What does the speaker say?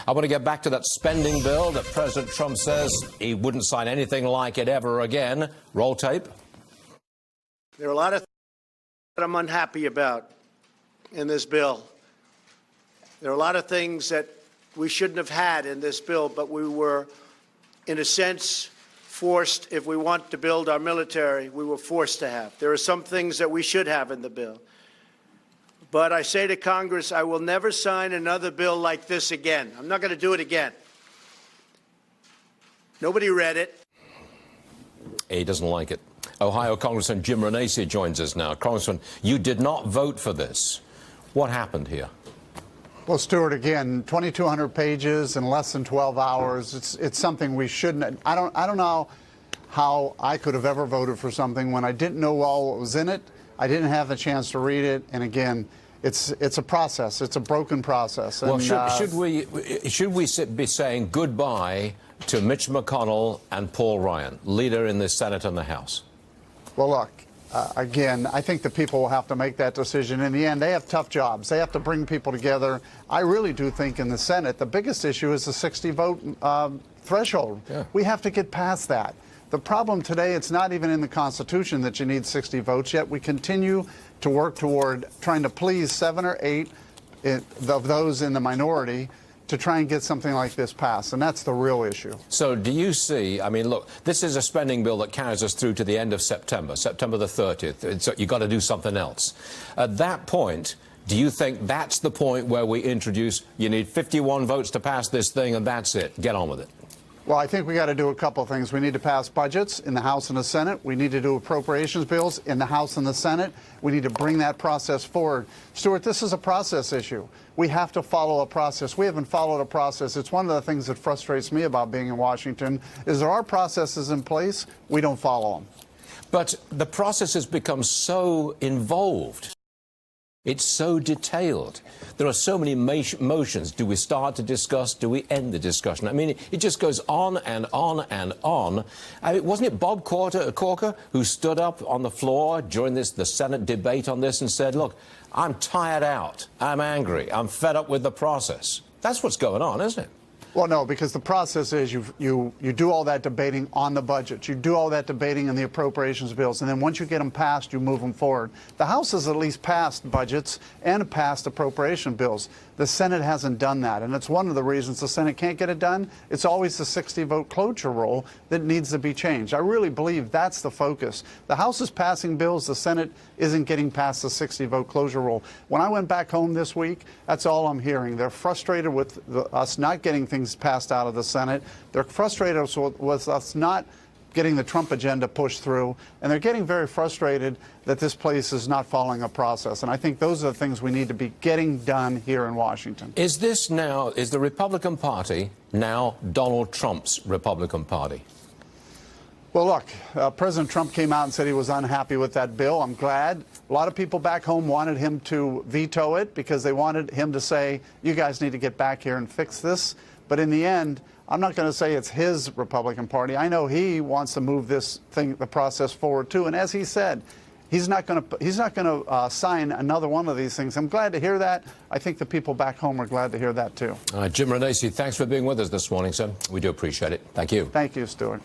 I want to get back to that spending bill that President Trump says he wouldn't sign anything like it ever again. Roll tape. There are a lot of things that I'm unhappy about in this bill. There are a lot of things that we shouldn't have had in this bill, but we were, in a sense, forced. If we want to build our military, we were forced to have. There are some things that we should have in the bill. But I say to Congress, I will never sign another bill like this again. I'm not going to do it again. Nobody read it. He doesn't like it. Ohio Congressman Jim Renacci joins us now. Congressman, you did not vote for this. What happened here? Well, Stuart, again, 2,200 pages in less than 12 hours. It's something we shouldn't. I don't know how I could have ever voted for something when I didn't know all what was in it. I didn't have the chance to read it, and again, it's a process. It's a broken process. Well, and, should we be saying goodbye to Mitch McConnell and Paul Ryan, leader in the Senate and the House? Well, look, again, I think the people will have to make that decision. In the end, they have tough jobs. They have to bring people together. I really do think in the Senate, the biggest issue is the 60-vote threshold. Yeah. We have to get past that. The problem today, it's not even in the Constitution that you need 60 votes, yet we continue to work toward trying to please 7 or 8 of those in the minority to try and get something like this passed, and that's the real issue. So do you see, I mean, look, this is a spending bill that carries us through to the end of September, September the 30th. So you've got to do something else. At that point, do you think that's the point where we introduce, you need 51 votes to pass this thing and that's it, get on with it? Well, I think we got to do a couple of things. We need to pass budgets in the House and the Senate. We need to do appropriations bills in the House and the Senate. We need to bring that process forward. Stuart, this is a process issue. We have to follow a process. We haven't followed a process. It's one of the things that frustrates me about being in Washington is there are processes in place. We don't follow them. But the process has become so involved. It's so detailed. There are so many motions. Do we start to discuss? Do we end the discussion? I mean, it just goes on and on and on. I mean, wasn't it Bob Corker who stood up on the floor during the Senate debate on this and said, look, I'm tired out. I'm angry. I'm fed up with the process. That's what's going on, isn't it? Well, no, because the process is you do all that debating on the budget. You do all that debating in the appropriations bills. And then once you get them passed, you move them forward. The House has at least passed budgets and passed appropriation bills. The Senate hasn't done that. And it's one of the reasons the Senate can't get it done. It's always the 60-vote cloture rule that needs to be changed. I really believe that's the focus. The House is passing bills. The Senate isn't getting past the 60-vote closure rule. When I went back home this week, that's all I'm hearing. They're frustrated with us not getting things passed out of the Senate. They're frustrated with us not getting the Trump agenda pushed through, and they're getting very frustrated that this place is not following a process. And I think those are the things we need to be getting done here in Washington. Is the Republican Party now Donald Trump's Republican Party? Well, look, President Trump came out and said he was unhappy with that bill. I'm glad. A lot of people back home wanted him to veto it because they wanted him to say, you guys need to get back here and fix this. But in the end, I'm not going to say it's his Republican Party. I know he wants to move this thing, the process forward too. And as he said, he's not going to sign another one of these things. I'm glad to hear that. I think the people back home are glad to hear that too. Jim Renacci, thanks for being with us this morning, sir. We do appreciate it. Thank you. Thank you, Stuart.